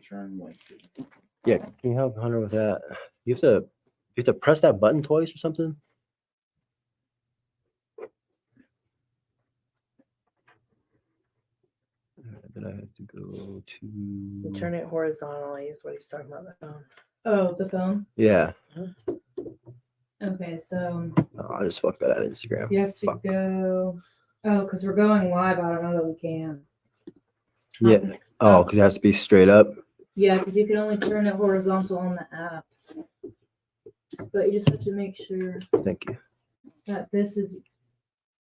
turn Wednesday. Yeah, can you help Hunter with that? You have to press that button twice or something. Then I have to go to Turn it horizontally is what he's talking about. The phone. Oh, the phone. Yeah. Okay, so Oh, I just fucked that out of Instagram. you have to Fuck. go. Oh, because we're going live. I don't know that we can. Yeah. Oh, because it has to be straight up. Yeah, because you can only turn it horizontal on the app. But you just have to make sure Thank you. that this is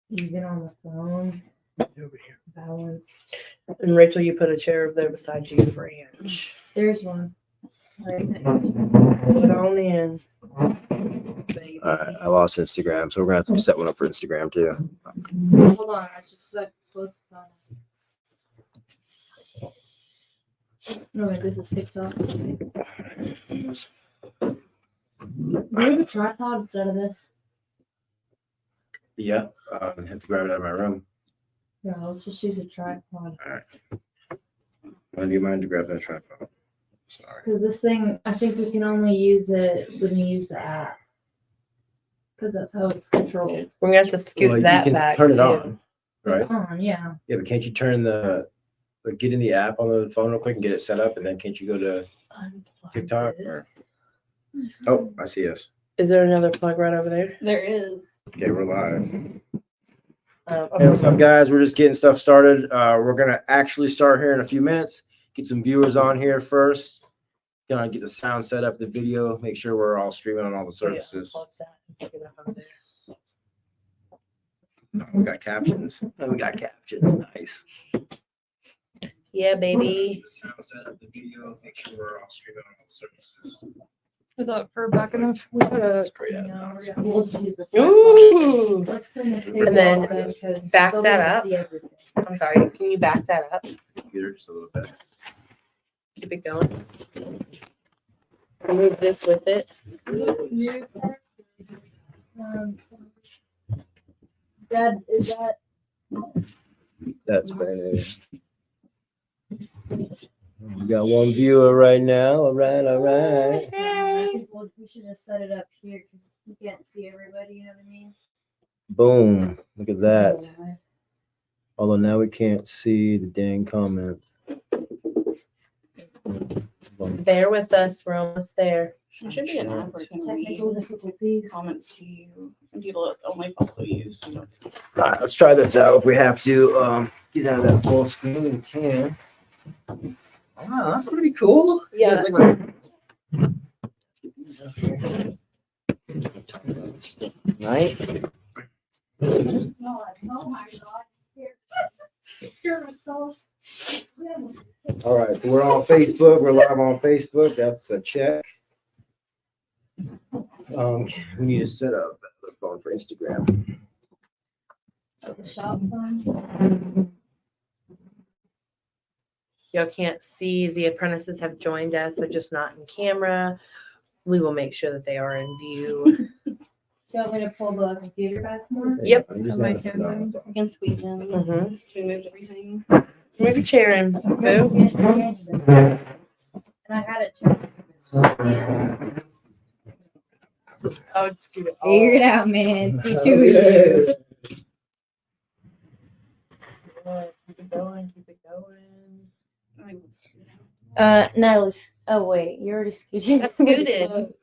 even on the phone, Over here. balanced. And Rachel, you put a chair there beside you for Ange. There's one. Right next. Put it on in. Baby. All right, I lost Instagram, so we're gonna have to set one up for Instagram too. Hold on, that's just because I closed the phone. No, wait, this is TikTok. Do you have a tripod instead of this? Yeah, I have to grab it out of my room. Yeah, let's just use a tripod. When do you mind to grab that tripod? Sorry. Because this thing, I think we can only use it when you use the app. Because that's how it's controlled. We're gonna have to scoot Well, you that can back. turn it too. on, right? It's on, yeah. Yeah, but can't you turn get in the app on the phone real quick and get it set up, and then can't you go to Unplug TikTok? this. Or... Oh, I see us. Is there another plug right over there? There is. Okay, we're live. Okay. Hey, what's up, guys? We're just getting stuff started. We're gonna actually start here in a few minutes. Get some viewers on here first. Gonna get the sound set up, the video, make sure we're all streaming on all the services. Unplug that and plug it up over there. Oh, we got captions. Oh, we got captions. Nice. Yeah, baby. The sound set up, the video, make sure we're all streaming on all the services. I thought for back enough, we put a That's great. No, we'll just use the tripod. Ooh. Let's clean this table And then up, because back they'll be that able to up. see everything. I'm sorry. Can you back that up? Computer just a little bit. Keep it going. Move this with it. Dad, is that? That's better. We got one viewer right now. All right, all right. I think we should just set it up here because you can't see everybody. You know what I mean? Boom. Look at that. Although now we can't see the dang comments. Bear with us. We're almost there. There should be an app where you can Technical read difficulties. comments to you and people that only follow you. So you don't. All right, let's try this out. If we have to get out of that full screen, we can. Wow, that's pretty cool. Yeah. Right? Oh my God. Scared myself. All right, so we're on Facebook. We're live on Facebook. That's a check. We need to set up the phone for Instagram. The shop phone. Y'all can't see the apprentices have joined us. They're just not in camera. We will make sure that they are in view. Do you want me to pull the computer back more? Yep. I'm just My not- camera. I can squeeze in. Mm-hmm. We moved everything. Move your chair in. Move. And I had it checked. It's just can't. I would scoot it. Figure it out, man. Stay tuned. Keep it going. Keep it going. I will scoot out. Natalie's. Oh wait, you already scooted. I scooted.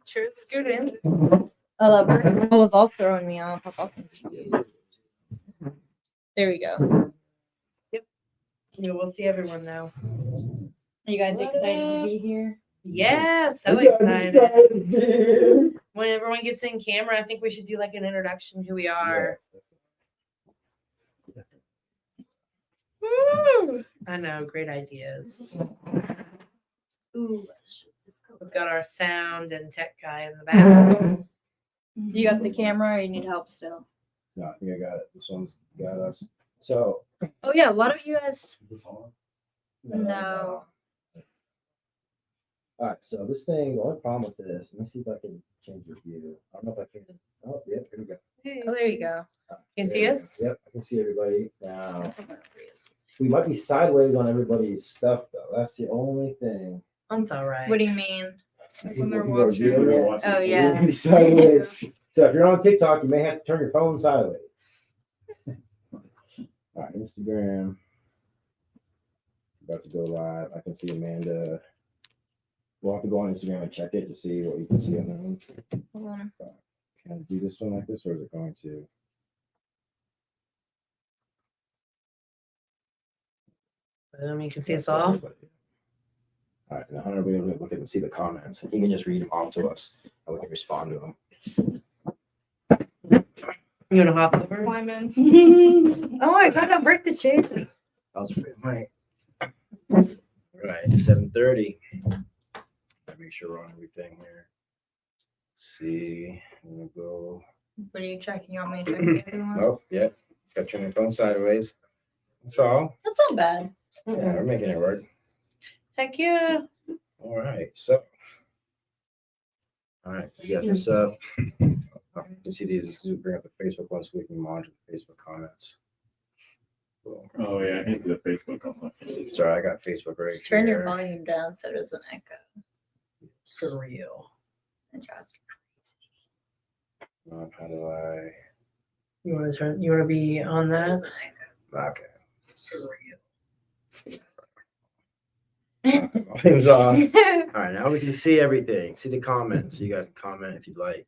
Sure, scoot in. Oh, that was all throwing me off. I was all confused. There we go. Yeah, we'll see everyone now. Are you guys excited to be here? Yeah, so excited. When everyone gets in camera, I think we should do like an introduction who we are. Woo! I know, great ideas. Ooh. We've got our sound and tech guy in the back. You got the camera or you need help still? No, I think I got it. This one's got us. So. Oh yeah, why don't you guys? This on? No. All right, so this thing, the only problem with this, let me see if I can change the view. I don't know if I can. Oh, yep, here we go. Oh, there you go. You see us? Yep, I can see everybody now. We might be sideways on everybody's stuff though. That's the only thing. That's all right. What do you mean? Like when they're People are watching? viewing it, Oh, we're yeah. gonna be sideways. So if you're on TikTok, you may have to turn your phone sideways. All right, Instagram. About to go live. I can see Amanda. We'll have to go on Instagram and check it to see what you can see on that one. Hold on. Can I do this one like this, or is it going to? You can see us all. All right, now Hunter will be able to look at and see the comments, and he can just read them off to us, and we can respond to them. You want to hop over? Climb in. Oh, I gotta break the chair. I was afraid, Mike. Right, 7:30. Make sure we're on everything here. Let's see. We'll go. What are you checking? You want me to check the other one? Oh, yeah. Just got to turn your phone sideways. That's all. That's not bad. Yeah, we're making it work. Heck yeah. All right. So, all right. We got this up. You can see these. Let's bring up the Facebook one so we can monitor the Facebook comments. Cool. Oh yeah, I hate the Facebook comment. Sorry, I got Facebook right Just turn your here. volume down so it doesn't echo. For real. And just How do I? You want to turn? You want to be on so it that? doesn't echo. Okay. For real. Volume's on. All right, now we can see everything. See the comments. So you guys can comment if you'd like.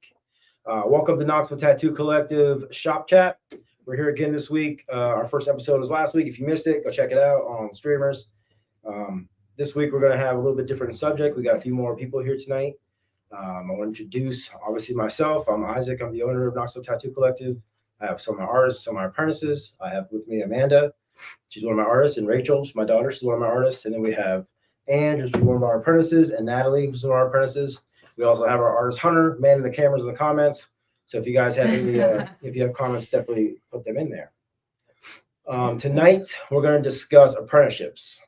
Welcome to Knoxville Tattoo Collective Shop Chat. We're here again this week. Our first episode was last week. If you missed it, go check it out on streamers. This week, we're going to have a little bit different subject. We got a few more people here tonight. I want to introduce, obviously, myself. I'm Isaac. I'm the owner of Knoxville Tattoo Collective. I have some of my artists, some of my apprentices. I have with me Amanda. She's one of my artists, and Rachel, she's my daughter. She's one of my artists. And then we have Anne, who's one of our apprentices, and Natalie, who's one of our apprentices. We also have our artist Hunter, manning the cameras in the comments. So if you guys have any, if you have comments, definitely put them in there. Tonight, we're going to discuss apprenticeships.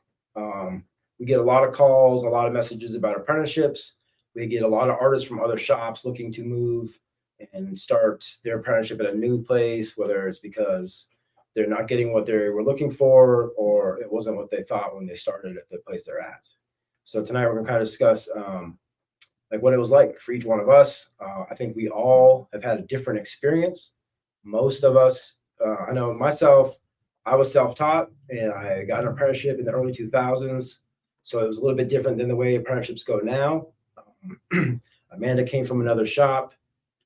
We get a lot of calls, a lot of messages about apprenticeships. We get a lot of artists from other shops looking to move and start their apprenticeship at a new place, whether it's because they're not getting what they were looking for or it wasn't what they thought when they started at the place they're at. So tonight we're going to kind of discuss like what it was like for each one of us. I think we all have had a different experience. Most of us, I know myself, I was self-taught and I got an apprenticeship in the early 2000s. So it was a little bit different than the way apprenticeships go now. Amanda came from another shop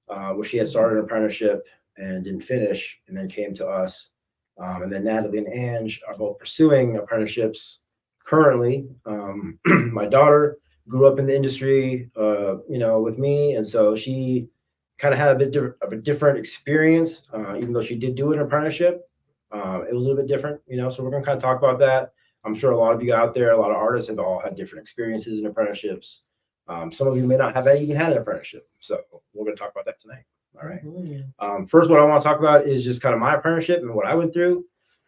where she had started an apprenticeship and didn't finish and then came to us. And then Natalie and Ange are both pursuing apprenticeships currently. My daughter grew up in the industry, with me. And so she kind of had a bit of a different experience, even though she did do an apprenticeship. It was a little bit different, so we're going to kind of talk about that. I'm sure a lot of you out there, a lot of artists have all had different experiences in apprenticeships. Some of you may not have even had an apprenticeship. So we're going to talk about that tonight. All right. First, what I want to talk about is just kind of my apprenticeship and what I went through.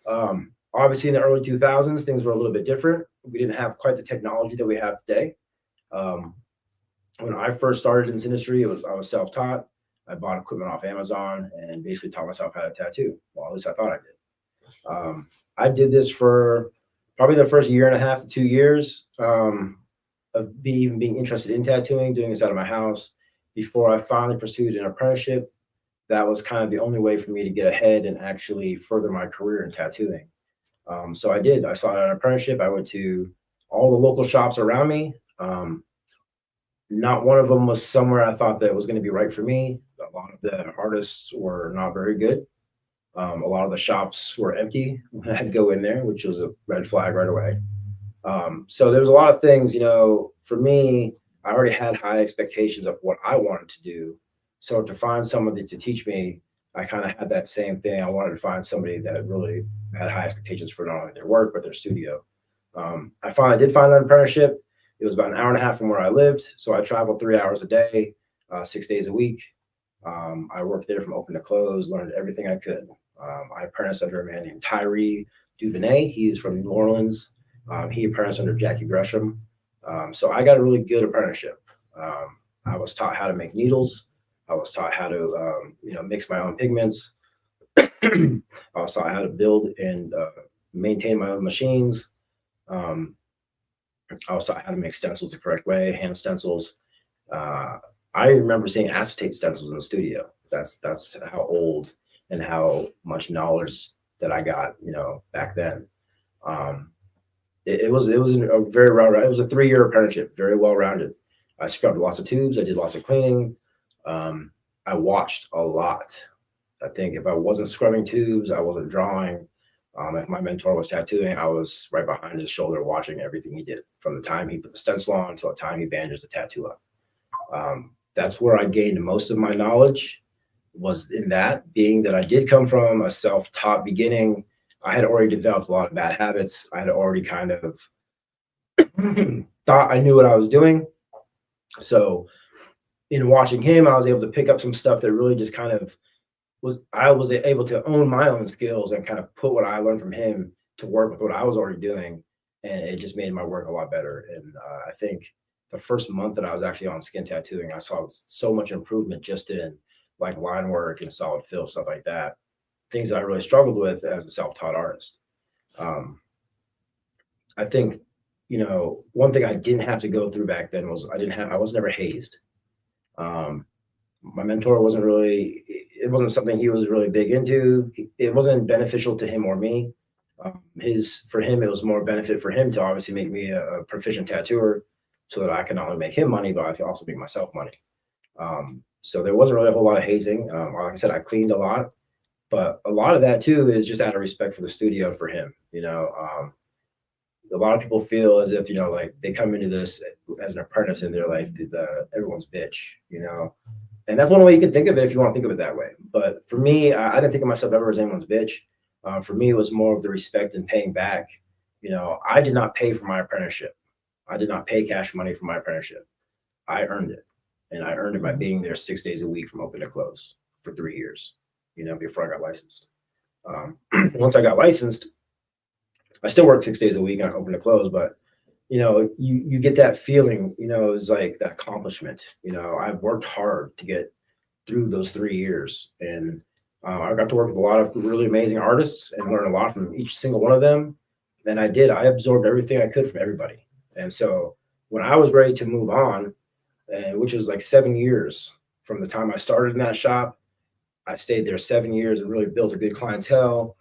Obviously, in the early 2000s, things were a little bit different. We didn't have quite the technology that we have today. When I first started in this industry, I was self-taught. I bought equipment off Amazon and basically taught myself how to tattoo. Well, at least I thought I did. I did this for probably the first year and a half to 2 years of even being interested in tattooing, doing this out of my house. Before I finally pursued an apprenticeship, that was kind of the only way for me to get ahead and actually further my career in tattooing. So I did. I started an apprenticeship. I went to all the local shops around me. Not one of them was somewhere I thought that was going to be right for me. A lot of the artists were not very good. A lot of the shops were empty when I had to go in there, which was a red flag right away. So there was a lot of things, for me, I already had high expectations of what I wanted to do. So to find somebody to teach me, I kind of had that same thing. I wanted to find somebody that really had high expectations for not only their work, but their studio. I finally did find an apprenticeship. It was about an hour and a half from where I lived. So I traveled 3 hours a day, 6 days a week. I worked there from open to close, learned everything I could. I apprenticed under a man named Tyree Duvernay. He is from New Orleans. He apprenticed under Jackie Gresham. So I got a really good apprenticeship. I was taught how to make needles. I was taught how to, mix my own pigments. I was taught how to build and maintain my own machines. Also, how to make stencils the correct way, hand stencils. I remember seeing acetate stencils in the studio. That's how old and how much knowledge that I got, back then. It was a very well. It was a 3-year apprenticeship, very well rounded. I scrubbed lots of tubes. I did lots of cleaning. I watched a lot. I think if I wasn't scrubbing tubes, I wasn't drawing. If my mentor was tattooing, I was right behind his shoulder watching everything he did from the time he put the stencil on until the time he bandaged the tattoo up. That's where I gained most of my knowledge, was in that, being that I did come from a self-taught beginning. I had already developed a lot of bad habits. I had already kind of thought I knew what I was doing. So in watching him, I was able to pick up some stuff that really just kind of I was able to own my own skills and kind of put what I learned from him to work with what I was already doing. And it just made my work a lot better. And I think the first month that I was actually on skin tattooing, I saw so much improvement just in like line work and solid fill, stuff like that. Things that I really struggled with as a self-taught artist. I think, one thing I didn't have to go through back then was I was never hazed. My mentor it wasn't something he was really big into. It wasn't beneficial to him or me. For him, it was more benefit for him to obviously make me a proficient tattooer so that I can not only make him money, but I can also make myself money. So there wasn't really a whole lot of hazing. Like I said, I cleaned a lot, but a lot of that too is just out of respect for the studio, for him. A lot of people feel as if, like they come into this as an apprentice and they're like everyone's bitch, and that's one way you can think of it if you want to think of it that way. But for me, I didn't think of myself ever as anyone's bitch. For me, it was more of the respect and paying back. I did not pay for my apprenticeship. I did not pay cash money for my apprenticeship. I earned it. And I earned it by being there 6 days a week from open to close for 3 years, before I got licensed. Once I got licensed, I still worked 6 days a week and I open to close, but you get that feeling, it's like that accomplishment. I've worked hard to get through those 3 years, and I got to work with a lot of really amazing artists and learn a lot from each single one of them. And I absorbed everything I could from everybody. And so when I was ready to move on, which was like 7 years from the time I started in that shop, I stayed there 7 years and really built a good clientele,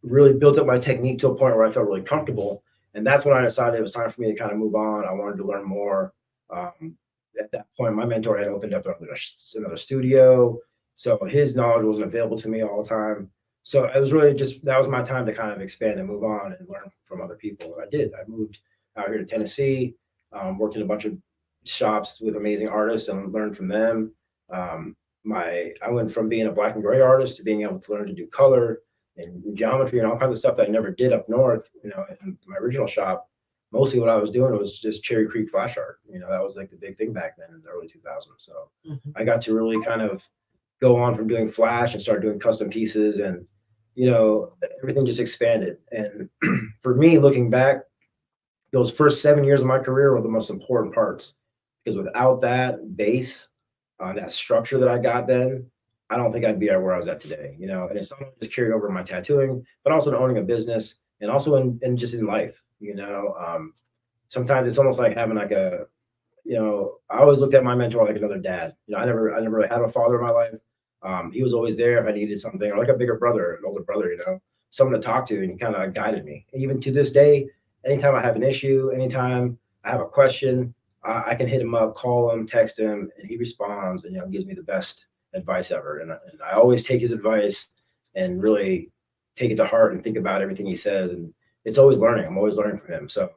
really built up my technique to a point where I felt really comfortable. And that's when I decided it was time for me to kind of move on. I wanted to learn more. At that point, my mentor had opened up another studio, so his knowledge wasn't available to me all the time. So it was really that was my time to kind of expand and move on and learn from other people. And I did. I moved out here to Tennessee, worked in a bunch of shops with amazing artists and learned from them. I went from being a black and gray artist to being able to learn to do color and geometry and all kinds of stuff that I never did up north. In my original shop, mostly what I was doing was just Cherry Creek flash art. That was like the big thing back then in the early 2000s. So I got to really kind of go on from doing flash and start doing custom pieces, and everything just expanded. And for me, looking back, those first 7 years of my career were the most important parts, because without that base, that structure that I got then, I don't think I'd be where I was at today. And it's not only just carried over in my tattooing, but also in owning a business and also in just in life. Sometimes it's almost like having like I always looked at my mentor like another dad. I never really had a father in my life. He was always there if I needed something, or like a bigger brother, an older brother, someone to talk to, and he kind of guided me. And even to this day, anytime I have an issue, anytime I have a question, I can hit him up, call him, text him, and he responds and gives me the best advice ever. And I always take his advice and really take it to heart and think about everything he says. And it's always learning. I'm always learning from him. So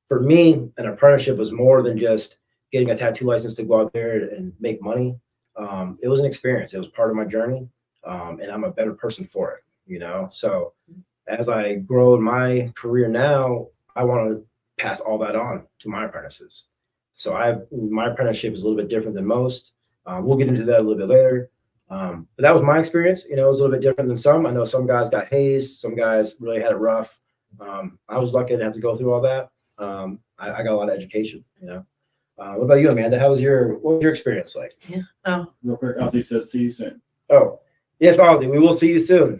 for me, an apprenticeship was more than just getting a tattoo license to go out there and make money. It was an experience. It was part of my journey, and I'm a better person for it. So as I grow in my career now, I want to pass all that on to my apprentices. So my apprenticeship is a little bit different than most. We'll get into that a little bit later. But that was my experience. It was a little bit different than some. I know some guys got hazed. Some guys really had it rough. I was lucky to have to go through all that. I got a lot of education. What about you, Amanda? What was your experience like? Yeah. Oh, Real quick, Ozzy says, see you soon. Oh, yes, Ozzy, we will see you soon.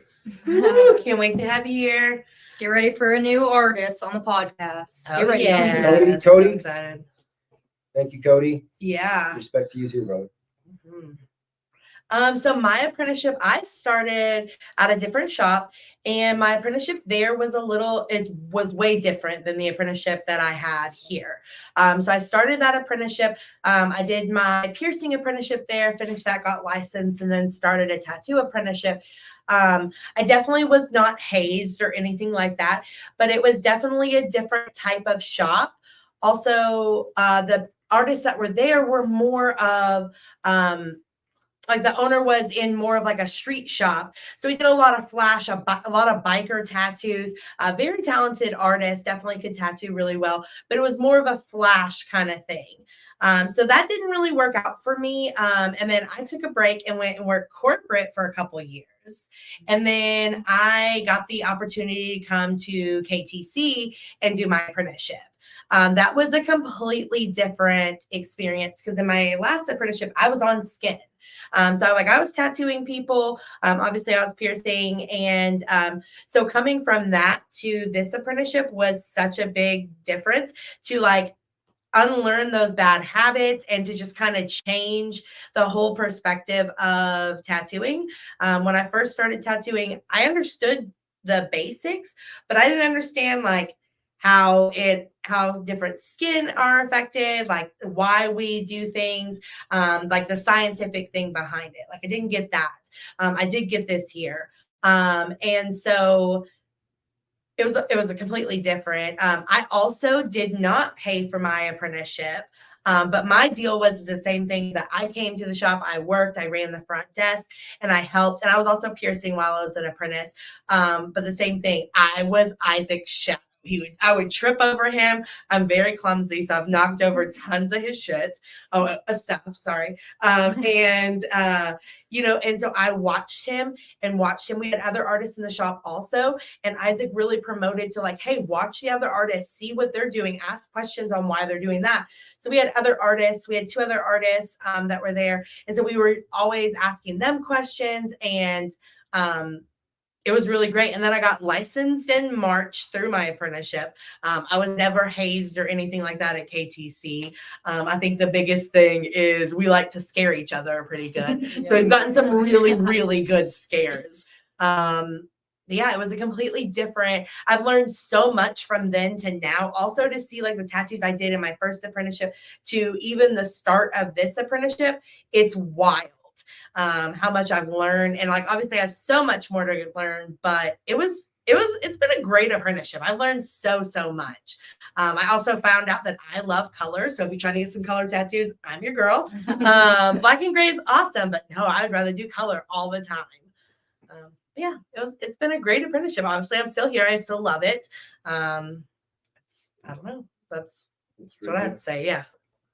can't wait to have you here. Get ready for a new artist on the podcast. Get ready. Cody, so Cody? excited. Thank you, Cody. Yeah. Respect to you too, brother. Mhm. So my apprenticeship, I started at a different shop, and my apprenticeship there was was way different than the apprenticeship that I had here. So I started that apprenticeship. I did my piercing apprenticeship there, finished that, got licensed, and then started a tattoo apprenticeship. I definitely was not hazed or anything like that, but it was definitely a different type of shop. Also, the artists that were there were more of like the owner was in more of like a street shop. So he did a lot of flash, a lot of biker tattoos, very talented artist, definitely could tattoo really well, but it was more of a flash kind of thing. So that didn't really work out for me. And then I took a break and went and worked corporate for a couple of years. And then I got the opportunity to come to KTC and do my apprenticeship. That was a completely different experience because in my last apprenticeship, I was on skin. So I was tattooing people. Obviously I was piercing. And so coming from that to this apprenticeship was such a big difference to like unlearn those bad habits and to just kind of change the whole perspective of tattooing. When I first started tattooing, I understood the basics, but I didn't understand like how different skin are affected, like why we do things, like the scientific thing behind it. Like I didn't get that. I did get this here. And so it was a completely different. I also did not pay for my apprenticeship. But my deal was the same thing that I came to the shop, I worked, I ran the front desk, and I helped. And I was also piercing while I was an apprentice. But the same thing, I was Isaac's shadow. I would trip over him. I'm very clumsy, so I've knocked over tons of his shit. Stuff, sorry. And so I watched him. We had other artists in the shop also. And Isaac really promoted to like, hey, watch the other artists, see what they're doing, ask questions on why they're doing that. So we had other artists. We had 2 other artists that were there. And so we were always asking them questions, and it was really great. And then I got licensed in March through my apprenticeship. I was never hazed or anything like that at KTC. I think the biggest thing is we like to scare each other pretty good. So we've gotten some really, really good scares. Yeah, it was a completely different. I've learned so much from then to now. Also to see like the tattoos I did in my first apprenticeship to even the start of this apprenticeship, it's wild. How much I've learned, and like obviously I have so much more to learn, but it's been a great apprenticeship. I've learned so much. I also found out that I love color, so if you're trying to get some color tattoos, I'm your girl. Black and gray is awesome, but no, I would rather do color all the time. Yeah, it's been a great apprenticeship. Obviously I'm still here, I still love it. I don't know, that's what I have to say. Yeah.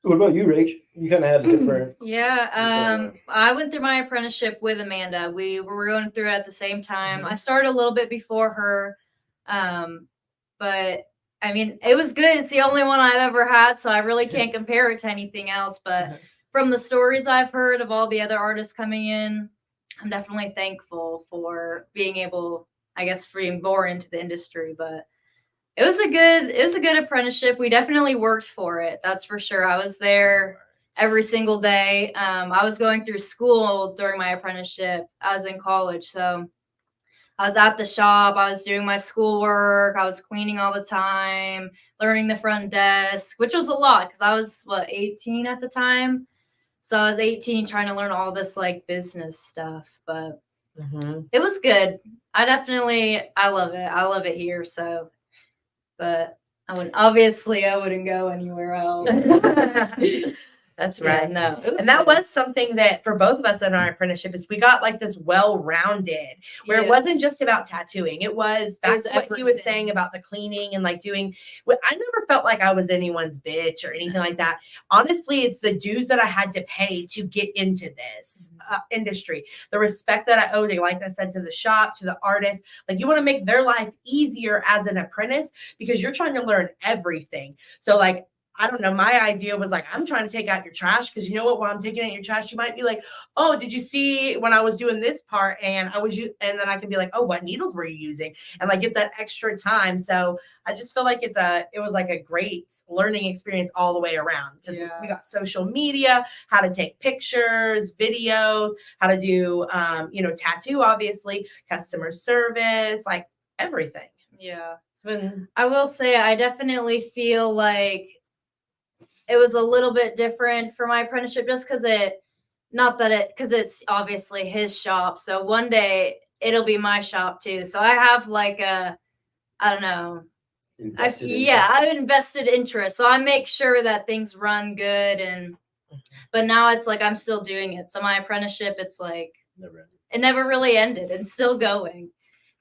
What about you, Rach? You kind of had a different. Yeah, I went through my apprenticeship with Amanda. We were going through it at the same time. I started a little bit before her, but I mean, it was good. It's the only one I've ever had, so I really can't compare it to anything else. But from the stories I've heard of all the other artists coming in, I'm definitely thankful for being able, I guess, being born into the industry. But it was a good apprenticeship. We definitely worked for it. That's for sure. I was there every single day. I was going through school during my apprenticeship. I was in college. So I was at the shop. I was doing my schoolwork. I was cleaning all the time, learning the front desk, which was a lot because I was 18 at the time. So I was 18 trying to learn all this like business stuff, but it was good. I love it. I love it here. So, but I wouldn't go anywhere else. That's right. Yeah, no, And that was something that for both of us in our apprenticeship is we got like this well-rounded where it wasn't just about tattooing. It was that's what he was saying about the cleaning and like doing. I never felt like I was anyone's bitch or anything like that. Honestly, it's the dues that I had to pay to get into this industry. The respect that I owed, like I said, to the shop, to the artist. Like you want to make their life easier as an apprentice because you're trying to learn everything. So like I don't know. My idea was like, I'm trying to take out your trash because you know what? While I'm taking out your trash, you might be like, oh, did you see when I was doing this part? And and then I can be like, oh, what needles were you using? And like get that extra time. So I just feel like it was like a great learning experience all the way around because Yeah. we got social media, how to take pictures, videos, how to do, tattoo, obviously, customer service, like everything. Yeah. It's been I will say I definitely feel like it was a little bit different for my apprenticeship just because because it's obviously his shop. So one day it'll be my shop too. So I have like I don't know. Invested in I've invested interest. So I make sure that things run good but now it's like I'm still doing it. So my apprenticeship, it's like Never ended. it never really ended and still going.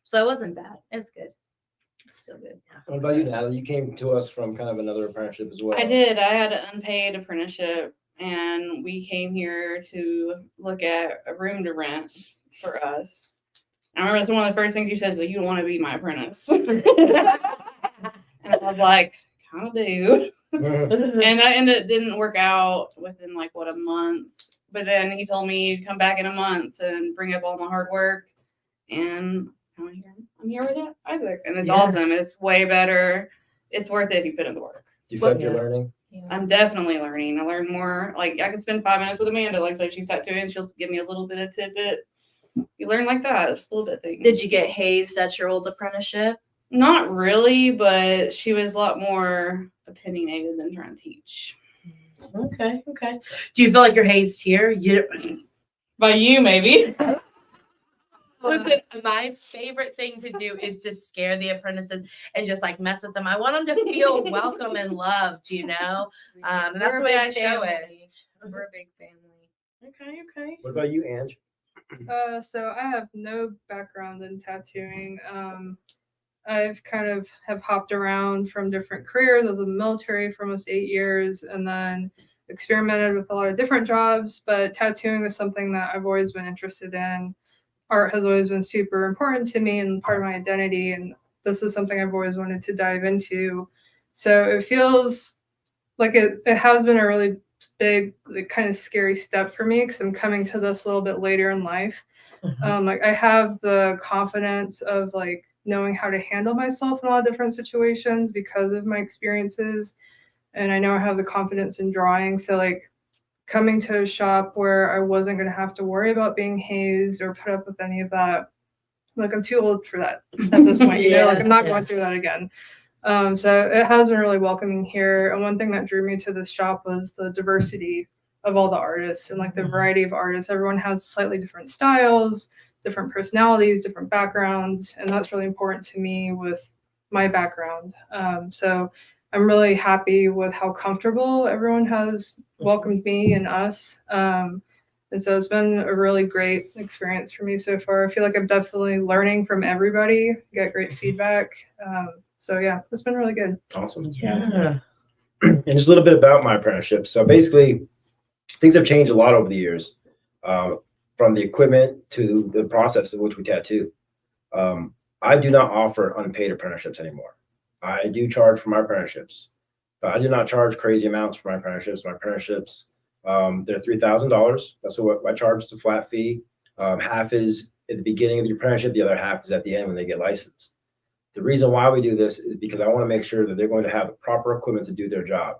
So it wasn't bad. It was good. It's still good. What about you, Natalie? You came to us from kind of another apprenticeship as well. I did. I had an unpaid apprenticeship, and we came here to look at a room to rent for us. I remember that's one of the first things you said, is that you don't want to be my apprentice. And I was like, kind of do. And it didn't work out within like a month. But then he told me to come back in a month and bring up all my hard work. And I'm here with Isaac, and it's awesome. It's way better. It's worth it if you put in the work. You feel like you're learning? I'm definitely learning. I learn more. Like I could spend 5 minutes with Amanda. Like say she's tattooing, she'll give me a little bit of tidbit. You learn like that, just a little bit of things. Did you get hazed at your old apprenticeship? Not really, but she was a lot more opinionated than trying to teach. okay. Do you feel like you're hazed here? By you, maybe. Listen, my favorite thing to do is to scare the apprentices and just like mess with them. I want them to feel welcome and loved, and that's We're the a way big I show family. it. We're a big family. Okay. What about you, Ange? So I have no background in tattooing. I've kind of have hopped around from different careers. I was in the military for almost 8 years and then experimented with a lot of different jobs, but tattooing is something that I've always been interested in. Art has always been super important to me and part of my identity, and this is something I've always wanted to dive into. So it feels like it has been a really big, like, kind of scary step for me because I'm coming to this a little bit later in life. Like I have the confidence of like knowing how to handle myself in a lot of different situations because of my experiences, and I know I have the confidence in drawing. So like coming to a shop where I wasn't going to have to worry about being hazed or put up with any of that. Like I'm too old for that at this point, like I'm not going through that again. So it has been really welcoming here. And one thing that drew me to this shop was the diversity of all the artists and like the variety of artists. Everyone has slightly different styles, different personalities, different backgrounds. And that's really important to me with my background. So I'm really happy with how comfortable everyone has welcomed me and us. And so it's been a really great experience for me so far. I feel like I'm definitely learning from everybody, get great feedback. So yeah, it's been really good. Awesome. Yeah. And just a little bit about my apprenticeship. So basically, things have changed a lot over the years, from the equipment to the process in which we tattoo. I do not offer unpaid apprenticeships anymore. I do charge for my apprenticeships, but I do not charge crazy amounts for my apprenticeships. My apprenticeships, they're $3,000. That's what I charge. It's a flat fee. Half is at the beginning of the apprenticeship. The other half is at the end when they get licensed. The reason why we do this is because I want to make sure that they're going to have the proper equipment to do their job.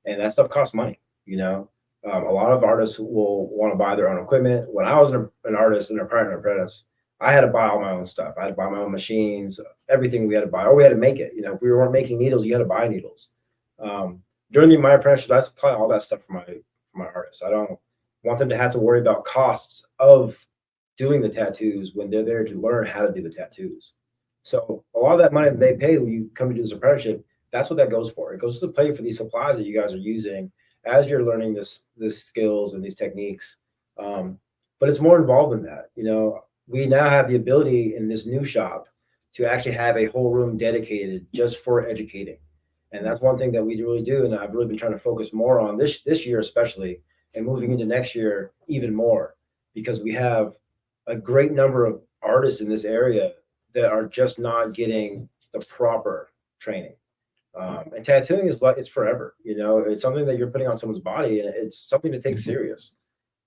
And that stuff costs money, A lot of artists will want to buy their own equipment. When I was an artist and an apprentice, I had to buy all my own stuff. I had to buy my own machines, everything we had to buy, or we had to make it. If we weren't making needles, you had to buy needles. During my apprenticeship, I supply all that stuff for my artists. I don't want them to have to worry about costs of doing the tattoos when they're there to learn how to do the tattoos. So a lot of that money that they pay when you come to do this apprenticeship, that's what that goes for. It goes to pay for these supplies that you guys are using as you're learning this skills and these techniques. But it's more involved than that. We now have the ability in this new shop to actually have a whole room dedicated just for educating. And that's one thing that we really do. And I've really been trying to focus more on this year, especially, and moving into next year even more, because we have a great number of artists in this area that are just not getting the proper training. And tattooing is like, it's forever, you know, it's something that you're putting on someone's body, and it's something to take serious.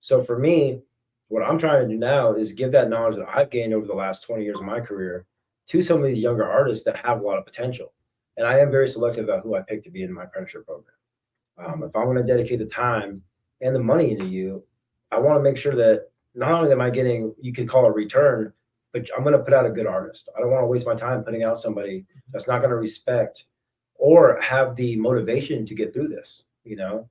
So for me, what I'm trying to do now is give that knowledge that I've gained over the last 20 years of my career to some of these younger artists that have a lot of potential. And I am very selective about who I pick to be in my apprenticeship program. If I want to dedicate the time and the money into you, I want to make sure that not only am I getting, you could call a return, but I'm going to put out a good artist. I don't want to waste my time putting out somebody that's not going to respect or have the motivation to get through this, you know.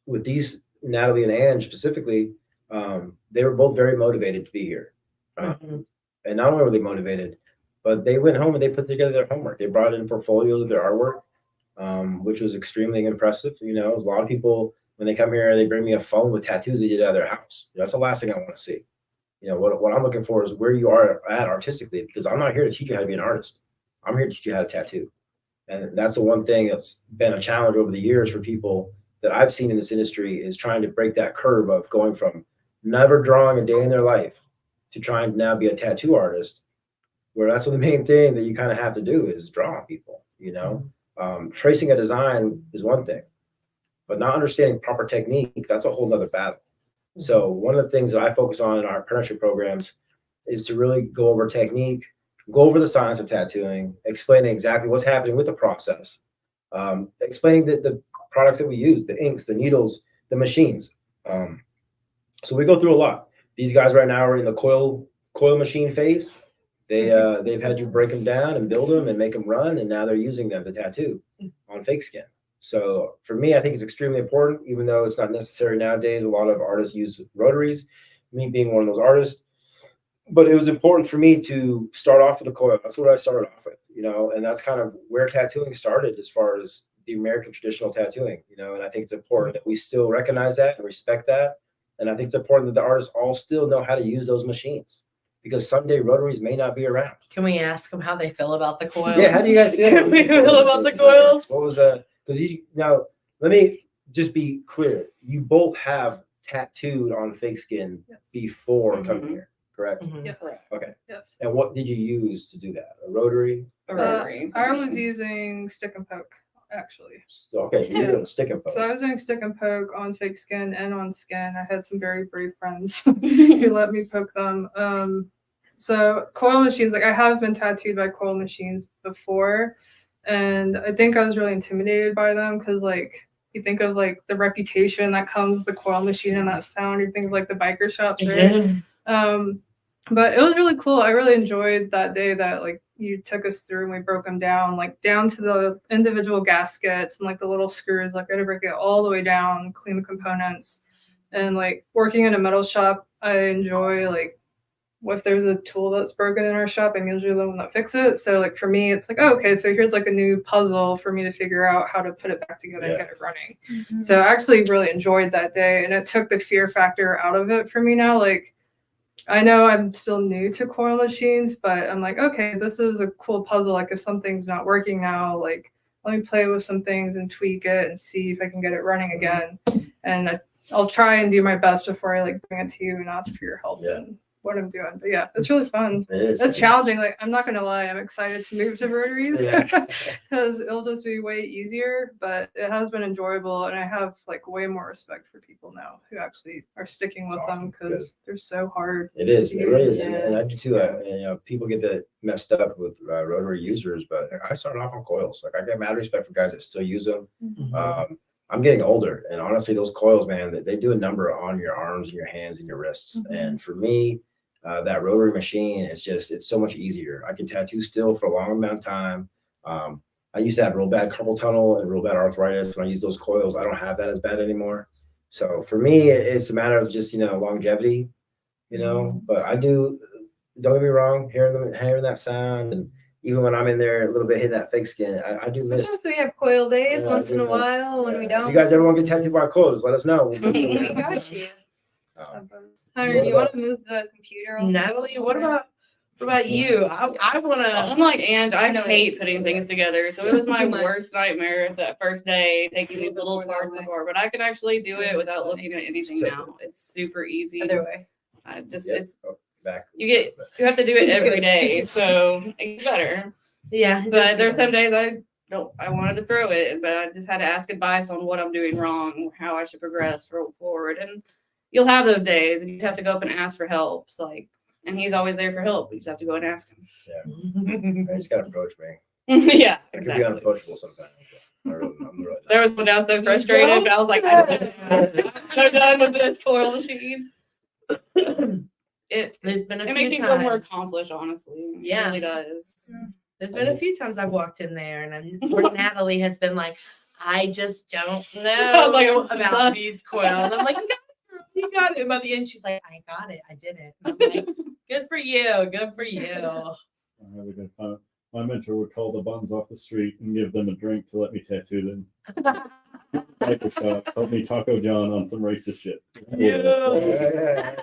With these, Natalie and Ange specifically, they were both very motivated to be here. And not only were they motivated, but they went home and they put together their homework. They brought in portfolios of their artwork, which was extremely impressive. You know, a lot of people, when they come here, they bring me a phone with tattoos they did out of their house. That's the last thing I want to see. You know, what I'm looking for is where you are at artistically, because I'm not here to teach you how to be an artist. I'm here to teach you how to tattoo. And that's the one thing that's been a challenge over the years for people that I've seen in this industry, is trying to break that curve of going from never drawing a day in their life to trying to now be a tattoo artist, where that's the main thing that you kind of have to do is draw on people, you know. Tracing a design is one thing, but not understanding proper technique, that's a whole nother battle. So one of the things that I focus on in our apprenticeship programs is to really go over technique, go over the science of tattooing, explaining exactly what's happening with the process, explaining the products that we use, the inks, the needles, the machines. So we go through a lot. These guys right now are in the coil machine phase. They've had to break them down and build them and make them run, and now they're using them to tattoo on fake skin. So for me, I think it's extremely important, even though it's not necessary nowadays. A lot of artists use rotaries, me being one of those artists. But it was important for me to start off with the coil. That's what I started off with, you know, and that's kind of where tattooing started as far as the American traditional tattooing, you know. And I think it's important that we still recognize that and respect that. And I think it's important that the artists all still know how to use those machines, because someday rotaries may not be around. Can we ask them how they feel about the coils? Yeah, how do you guys feel? How do we feel about the coils? What was that? Because now let me just be clear. You both have tattooed on fake skin Yes. before coming here, correct? Yes. Okay. Yes. And what did you use to do that? A rotary? A rotary. I was using stick and poke, actually. Okay, so you're doing stick and poke. So I was doing stick and poke on fake skin and on skin. I had some very brave friends who let me poke them. So coil machines, like I have been tattooed by coil machines before, and I think I was really intimidated by them because, like, you think of like the reputation that comes with the coil machine and that sound. You think of like the biker shops, right? But it was really cool. I really enjoyed that day that like you took us through and we broke them down, like down to the individual gaskets and like the little screws. Like I had to break it all the way down, clean the components. And like working in a metal shop, I enjoy like if there's a tool that's broken in our shop, I'm usually the one that fixes it. So like for me, it's like, oh, okay, so here's like a new puzzle for me to figure out how to put it back together and get it running. So I actually really enjoyed that day, and it took the fear factor out of it for me now. Like I know I'm still new to coil machines, but I'm like, okay, this is a cool puzzle. Like if something's not working now, like let me play with some things and tweak it and see if I can get it running again. And I'll try and do my best before I like bring it to you and ask for your help and what I'm doing. But yeah, it's really fun. It's challenging. Like I'm not gonna lie, I'm excited to move to rotaries because it'll just be way easier. But it has been enjoyable, and I have like way more respect for people now who actually are sticking with them because they're so hard. It is. It really is, and I do too. You know, people get that messed up with rotary users, but I started off on coils. Like I got mad respect for guys that still use them. I'm getting older, and honestly, those coils, man, they do a number on your arms and your hands and your wrists. And for me, that rotary machine is it's so much easier. I can tattoo still for a long amount of time. I used to have real bad carpal tunnel and real bad arthritis. When I use those coils, I don't have that as bad anymore. So for me, it's a matter of just, you know, longevity, you know. But I do, don't get me wrong, hearing that sound, and even when I'm in there a little bit hitting that fake skin, I do miss. Sometimes we have coil days once in a while when we don't. If you guys ever want to get tattooed by coils, let us know. We got you. Hunter, do you want to move the computer over? Natalie, what about you? I want to. I'm like, and I hate putting things together. So it was my worst nightmare that first day, taking these little parts apart. But I can actually do it without looking at anything now. It's super easy. Other way. You have to do it every day, so it's better. Yeah. it But does there's feel some days I wanted to throw it, but I just had to ask advice on what I'm doing wrong, how I should progress forward. And you'll have those days, and you have to go up and ask for help. It's like, and he's always there for help. You just have to go and ask him. good. I just gotta approach me. Yeah, I can be exactly. unapproachable sometimes. But I'm really not. There was when I was so frustrated. I was like, I'm so done with this coil machine. It There's been a few makes me feel more times. accomplished, honestly. Yeah. It really does. There's been a few times I've walked in there and where Natalie has been like, I just don't know was like, I'm about done. these coils. And I'm like, you got it. And by the end, she's like, I got it. I did it. And I'm like, good for you. Good for you. I had a good time. My mentor would call the bums off the street and give them a drink to let me tattoo them. Biker shop helped me Taco John on some racist shit. Yeah.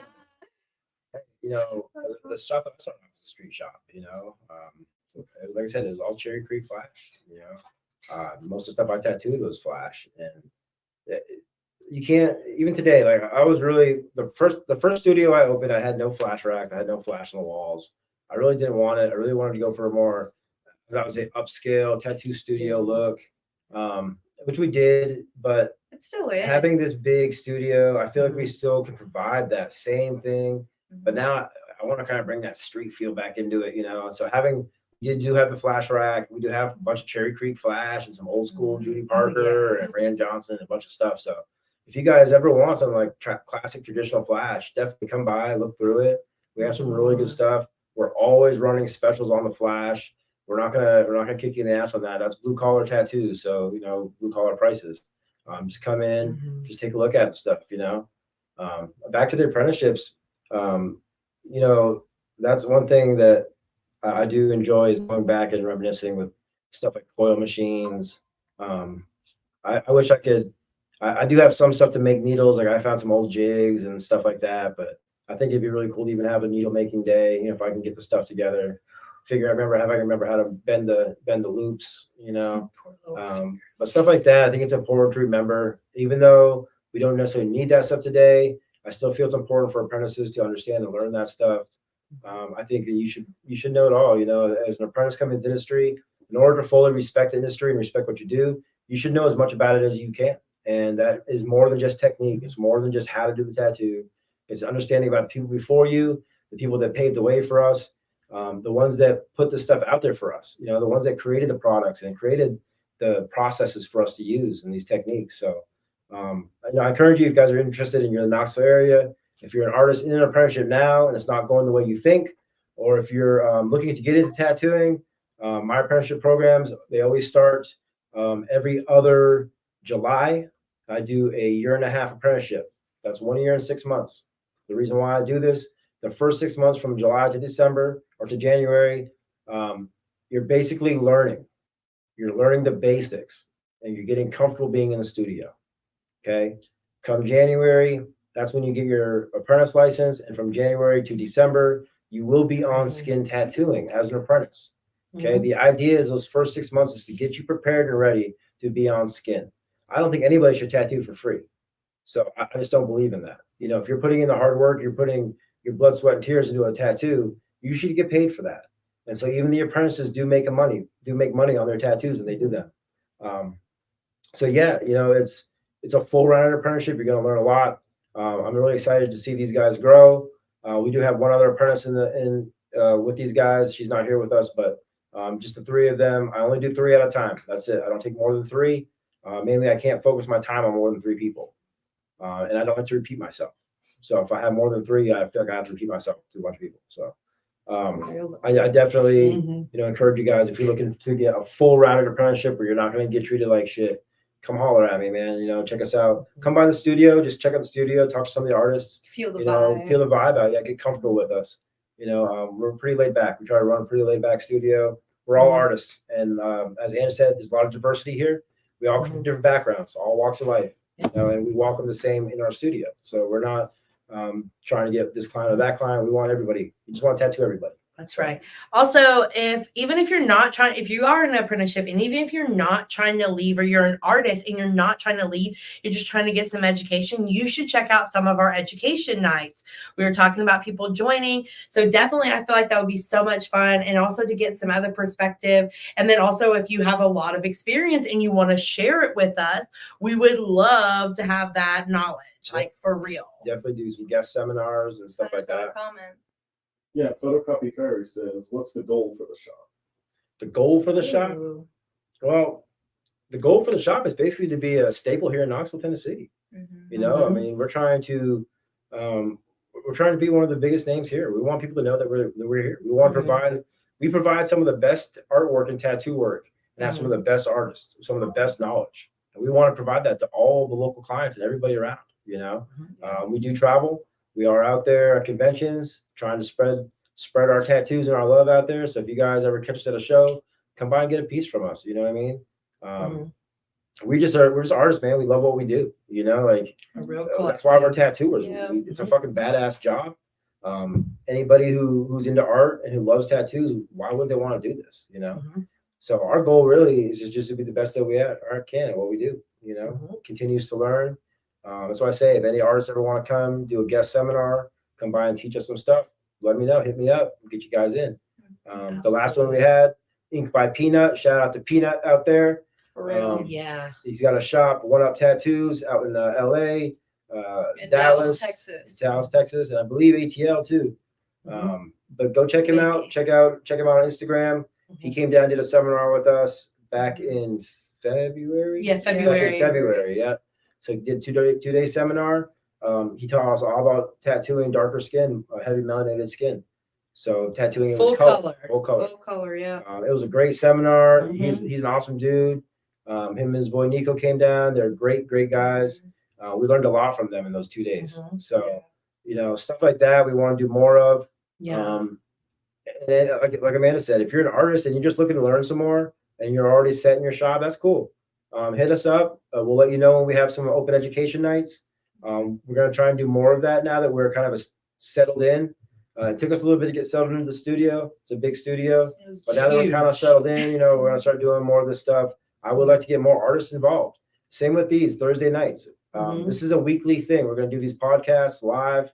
You know, the stuff I started off as a street shop, you know. Like I said, it was all Cherry Creek Flash, you know. Most of the stuff I tattooed was Flash. And you can't, even today, like I was really, the first studio I opened, I had no flash racks, I had no flash on the walls. I really didn't want it. I really wanted to go for a more, I would say, upscale tattoo studio look, which we did, but It still is. having this big studio, I feel like we still can provide that same thing. But now I want to kind of bring that street feel back into it, you know. So you do have the flash rack. We do have a bunch of Cherry Creek Flash and some old school Judy Parker and Rand Johnson and a bunch of stuff. So if you guys ever want some like classic traditional Flash, definitely come by, look through it. We have some really good stuff. We're always running specials on the Flash. We're not gonna kick you in the ass on that. That's blue collar tattoos, so you know, blue collar prices. Just come in, just take a look at stuff, you know. Back to the apprenticeships, you know, that's one thing that I do enjoy is going back and reminiscing with stuff like coil machines. I wish I could. I do have some stuff to make needles. Like I found some old jigs and stuff like that, but I think it'd be really cool to even have a needle making day. You know, if I can get the stuff together, I can remember how to bend the loops, you know. But stuff like that, I think it's important to remember. Even though we don't necessarily need that stuff today, I still feel it's important for apprentices to understand and learn that stuff. I think that you should know it all. You know, as an apprentice coming into industry, in order to fully respect the industry and respect what you do, you should know as much about it as you can. And that is more than just technique. It's more than just how to do the tattoo. It's understanding about the people before you, the people that paved the way for us, the ones that put this stuff out there for us, you know, the ones that created the products and created the processes for us to use and these techniques. So, you know, I encourage you, if you guys are interested and you're in the Knoxville area, if you're an artist in an apprenticeship now and it's not going the way you think, or if you're looking to get into tattooing, my apprenticeship programs, they always start every other July. I do a 1.5 year apprenticeship. That's 1 year and 6 months. The reason why I do this, the first 6 months from July to December or to January, you're basically learning. You're learning the basics and you're getting comfortable being in the studio. Okay. Come January, that's when you get your apprentice license. And from January to December, you will be on skin tattooing as an apprentice. Okay. The idea is those first 6 months is to get you prepared and ready to be on skin. I don't think anybody should tattoo for free. So I just don't believe in that. You know, if you're putting in the hard work, you're putting your blood, sweat, and tears into a tattoo, you should get paid for that. And so even the apprentices do make money on their tattoos when they do them. So yeah, you know, it's a full-rounded apprenticeship. You're going to learn a lot. I'm really excited to see these guys grow. We do have one other apprentice with these guys. She's not here with us, but just the three of them. I only do 3 at a time. That's it. I don't take more than 3. Mainly, I can't focus my time on more than 3 people, and I don't have to repeat myself. So if I have more than 3, I feel like I have to repeat myself to a bunch of people. So I definitely, you know, encourage you guys, if you're looking to get a full-rounded apprenticeship where you're not going to get treated like shit, come holler at me, man. You know, check us out. Come by the studio. Just check out the studio. Talk to some of the artists. Feel the you know, vibe. feel the vibe out. Yeah, get comfortable with us. You know, we're pretty laid back. We try to run a pretty laid back studio. We're all artists, and as Anna said, there's a lot of diversity here. We all come from different backgrounds, all walks of life, you know, and we welcome the same in our studio. So we're not trying to get this client or that client. We want everybody. We just want to tattoo everybody. That's right. Also, even if you're not trying, if you are in an apprenticeship, and even if you're not trying to leave, or you're an artist and you're not trying to leave, you're just trying to get some education, you should check out some of our education nights. We were talking about people joining. So definitely, I feel like that would be so much fun. And also to get some other perspective. And then also, if you have a lot of experience and you want to share it with us, we would love to have that knowledge, like for real. Definitely do some guest seminars and stuff I like just got a that. comment. Yeah, Photocopy Curry says, what's the goal for the shop? The goal for the shop? Ooh. Well, the goal for the shop is basically to be a staple here in Knoxville, Tennessee. Mhm. You know, I Mhm. mean, we're trying to be one of the biggest names here. We want people to know that we're here. We want to provide some of the best artwork and tattoo work, and have some of the best artists, some of the best knowledge. And we want to provide that to all the local clients and everybody around. You know, we do travel. We are out there at conventions trying to spread our tattoos and our love out there. So if you guys ever catch us at a show, come by and get a piece from us. You know what I mean? We're just artists, man. We love what we do. You know, like A real that's why we're collective. tattooers. Yeah. It's a fucking badass job. Anybody who's into art and who loves tattoos, why would they want to do this? You know. Mhm. So our goal really is just to be the best that we can at what we do. You know, continues to learn. That's why I say, if any artists ever want to come do a guest seminar, come by and teach us some stuff, let me know. Hit me up. We'll get you guys in. The last one we had, Ink by Peanut. Shout out to Peanut out there. For real. Yeah. He's got a shop, One Up Tattoos, out in LA, In Dallas, Texas. Texas, and I believe ATL too. But go check him out. Maybe. Check him out on Instagram. He came down, did a seminar with us back in February. Yeah, February. February, yeah. So he did two-day seminar. He taught us all about tattooing darker skin, heavy melanated skin. So tattooing it Full with color. Full color. Full color, yeah. It was a great seminar. Mhm. He's an awesome dude. Him and his boy Nico came down. They're great guys. We learned a lot from them in those 2 days. So, you know, stuff like that we want to do more of. Yeah. And then, like Amanda said, if you're an artist and you're just looking to learn some more and you're already set in your shop, that's cool. Hit us up. We'll let you know when we have some open education nights. We're going to try and do more of that now that we're kind of settled in. It took us a little bit to get settled into the studio. It's a big studio. But now that we're kind of settled in, you know, we're going to start doing more of this stuff. I would like to get more artists involved. Same with these Thursday nights. This is a weekly thing. We're going to do these podcasts live.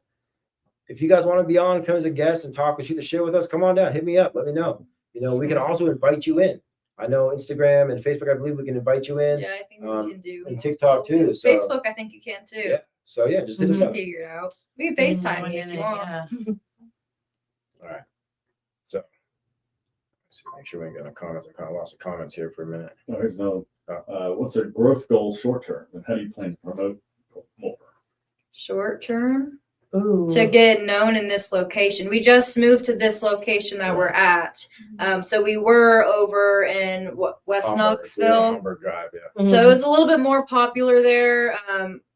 If you guys want to be on, come as a guest and talk and shoot the shit with us, come on down. Hit me up. Let me know. You know, we can also invite you in. I know Instagram and Facebook, I believe we can invite you in. Yeah, I think we can do. And TikTok too. So, Facebook, I think you can too. Yeah. So yeah, just hit us We'll up. figure it out. We can FaceTime you if you want. Yeah. All right. So let's make sure we ain't got no comments. I kind of lost the comments here for a minute. There's no, what's a growth goal short term, and how do you plan to promote more? Short term. Ooh. To get known in this location. We just moved to this location that we're at. So we were over in West Homburg, Knoxville. Homburg Drive, yeah. So it was a little bit more popular there.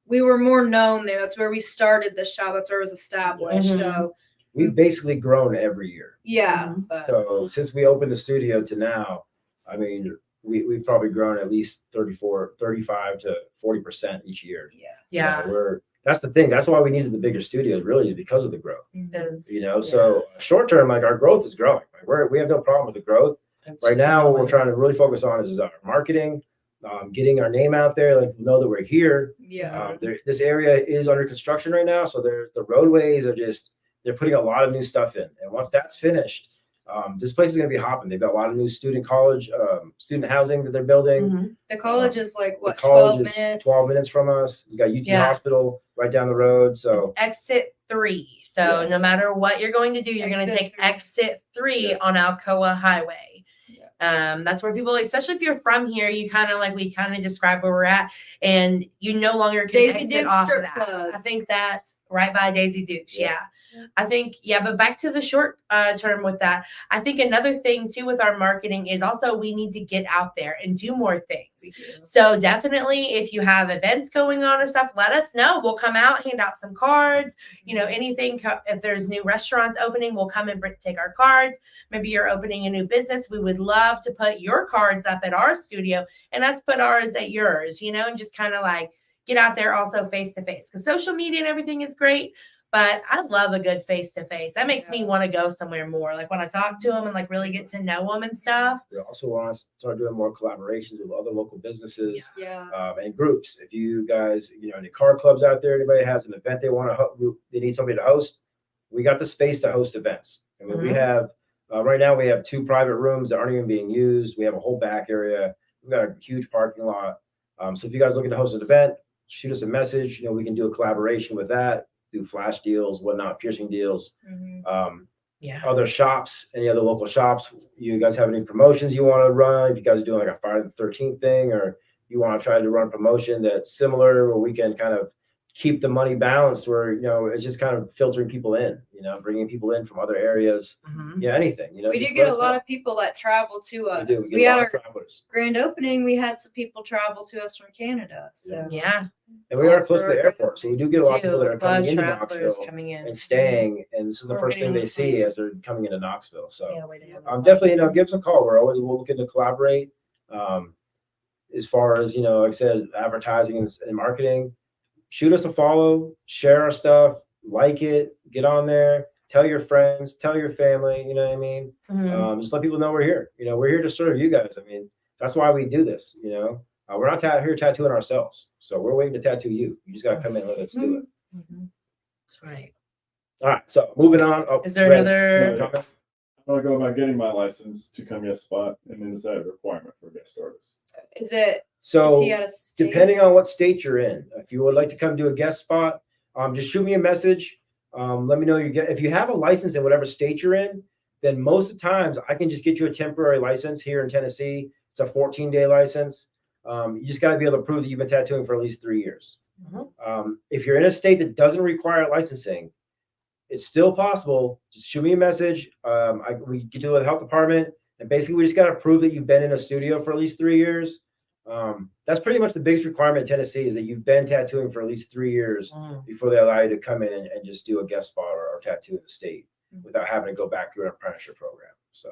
We were more known there. That's where we started the shop. That's where it was established. Mhm. So We've basically grown every year. yeah. Mhm. But So since we opened the studio to now, I mean, we've probably grown at least 35 to 40% each year. yeah. Yeah. You know, that's the thing. That's why we needed the bigger studios, really, because of the growth. There's- You know, so short term, like our growth is growing. Like we have no problem with the growth. it's Right just now, what we're annoying. trying to really focus on is our marketing, getting our name out there, like know that we're here. Yeah. This area is under construction right now, so the roadways are they're putting a lot of new stuff in, and once that's finished, this place is going to be hopping. They've got a lot of new student housing that they're building. Mhm. The college is like what, The college 12 is minutes? 12 minutes from us. You got UT Yeah. Hospital right down the road, so Exit 3. So Yeah. no matter what you're going to do, you're going to Exit take 3. exit 3 Yeah. on Alcoa Highway. That's where people, especially if you're from here, you kind of we describe where we're at, and you no longer can Daisy exit Duke's off of strip that. club. I think that right by Daisy Duke's. Yeah. Yeah. I think, but back to the short term with that, I think another thing too with our marketing is also we need to get out there and do more things. So definitely if you have events going on or stuff, let us know. We'll come out, hand out some cards, anything. If there's new restaurants opening, we'll come and take our cards. Maybe you're opening a new business. We would love to put your cards up at our studio and us put ours at yours, and just kind of get out there also face to face, because social media and everything is great. But I love a good face to face. That makes me Yeah. want to go somewhere more. Like when I talk to them and like really get to know them and stuff. We also want to start doing more collaborations with other local businesses Yeah. and groups. If you guys, any car clubs out there, anybody has an event they want to, they need somebody to host, we got the space to host events. I mean, we have, right now we have 2 private rooms that aren't even being used. We have a whole back area. We've got a huge parking lot. So if you guys are looking to host an event, shoot us a message. We can do a collaboration with that, do flash deals, whatnot, piercing deals. Yeah. Other shops, any other local shops, you guys have any promotions you want to run? If you guys are doing like a Friday the 13th thing, or you want to try to run a promotion that's similar where we can kind of keep the money balanced, where it's just kind of filtering people in, bringing people in from other areas. Yeah, anything. We do just get let a us lot know. of people that travel to us. We do. We get a had lot our of travelers. grand opening. We had some people travel to us from Canada. So Yeah. And we are close to the airport, so we do get a lot of people that are coming into travelers Knoxville coming in. and staying, and this is the We're first thing waiting they on see as they're coming into Knoxville. So Yeah, waiting on definitely, give us a call. We're looking to collaborate. As far as, like I said, advertising and marketing, shoot us a follow, share our stuff, like it, get on there, tell your friends, tell your family, you know what I mean? Just let people know we're here. We're here to serve you guys. I mean, that's why we do this, we're not here tattooing ourselves. So we're waiting to tattoo you. You just got to come in and let us do it. That's right. All right. So moving on. Oh, Is there Brad, another- you wanna comment? How do I go about getting my license to come guest spot? And then is that a requirement for guest artists? is it? So is he out of state? depending on what state you're in, if you would like to come do a guest spot, just shoot me a message. Let me know if you have a license in whatever state you're in, then most of the times I can just get you a temporary license here in Tennessee. It's a 14-day license. You just got to be able to prove that you've been tattooing for at least 3 years. If you're in a state that doesn't require licensing, it's still possible. Just shoot me a message. We can do it with the health department, and basically we just got to prove that you've been in a studio for at least 3 years. That's pretty much the biggest requirement in Tennessee, is that you've been tattooing for at least 3 years before they allow you to come in and just do a guest spot or tattoo in the state without having to go back through an apprenticeship program. So,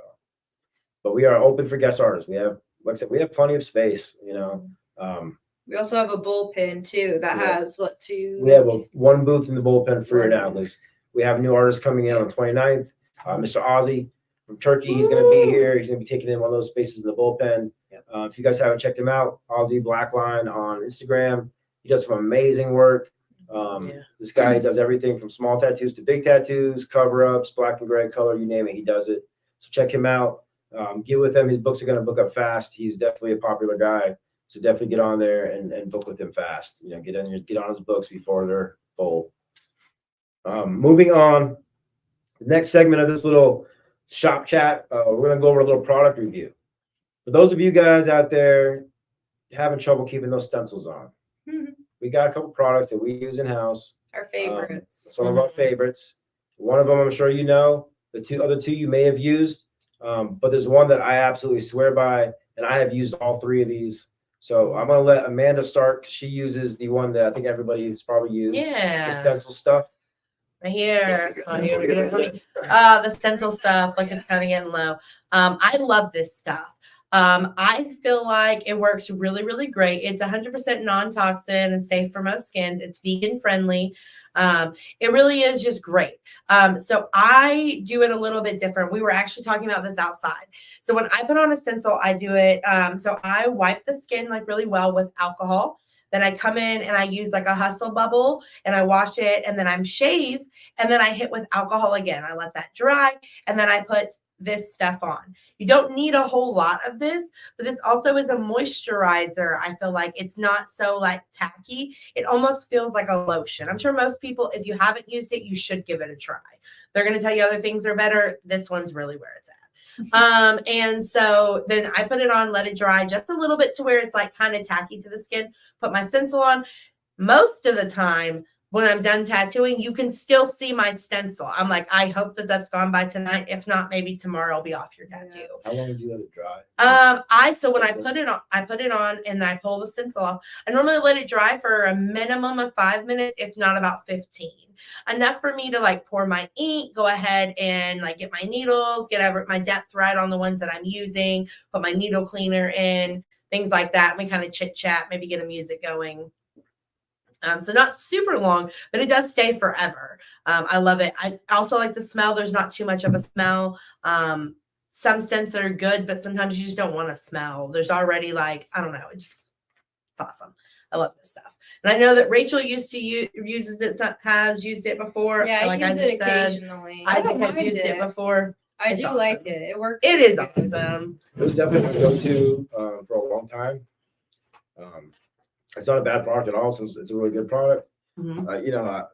but we are open for guest artists. We have, like I said, we have plenty of space. We also have a bullpen too that Yeah. has two. We have one booth in the bullpen for right now, because we have new artists coming in on the 29th. Mr. Ozzy from Turkey, he's going to be here. He's going to be taking in one of those spaces in the bullpen. If you guys haven't checked him out, Ozzy Blackline on Instagram. He does some amazing work. This guy does everything from small tattoos to big tattoos, cover-ups, black and gray color, you name it, he does it. So check him out. Get with him. His books are going to book up fast. He's definitely a popular guy. So definitely get on there and book with him fast. Get on his books before they're full. Moving on, the next segment of this little shop chat, we're going to go over a little product review. For those of you guys out there having trouble keeping those stencils on, we got a couple products that we use in-house. Our favorites. Some of our favorites. One of them, I'm sure you know. The other two you may have used, but there's one that I absolutely swear by, and I have used all 3 of these. So I'm going to let Amanda start. She uses the one that I think everybody's probably used. Yeah. The stencil stuff. Right here. The stencil stuff, like it's kind of getting low. I love this stuff. I feel like it works really, really great. It's 100% non-toxin and safe for most skins. It's vegan friendly. It really is just great. So I do it a little bit different. We were actually talking about this outside. So when I put on a stencil, I do it. So I wipe the skin like really well with alcohol. Then I come in and I use like a hustle bubble and I wash it, and then I'm shave, and then I hit with alcohol again. I let that dry, and then I put this stuff on. You don't need a whole lot of this, but this also is a moisturizer. I feel like it's not so like tacky. It almost feels like a lotion. I'm sure most people, if you haven't used it, you should give it a try. They're going to tell you other things are better. This one's really where it's at. And so then I put it on, let it dry just a little bit to where it's like kind of tacky to the skin, put my stencil on. Most of the time when I'm done tattooing, you can still see my stencil. I'm like, I hope that that's gone by tonight. If not, maybe tomorrow I'll be off your tattoo. How long do you let it dry? So when I put it on and I pull the stencil off, I normally let it dry for a minimum of 5 minutes, if not about 15. Enough for me to like pour my ink, go ahead and like get my needles, get my depth right on the ones that I'm using, put my needle cleaner in, things like that. And we kind of chit chat, maybe get a music going. So not super long, but it does stay forever. I love it. I also like the smell. There's not too much of a smell. Some scents are good, but sometimes you just don't want to smell. There's already like, I don't know. It's awesome. I love this stuff. And I know that Rachel uses it, has used it before. Yeah, I like use just it said, occasionally. I don't think I've mind used it it. before. I It's do awesome. like it. It works. It is really good. awesome. It was definitely my go-to for a long time. It's not a bad product at all, since it's a really good product. Mhm. You know,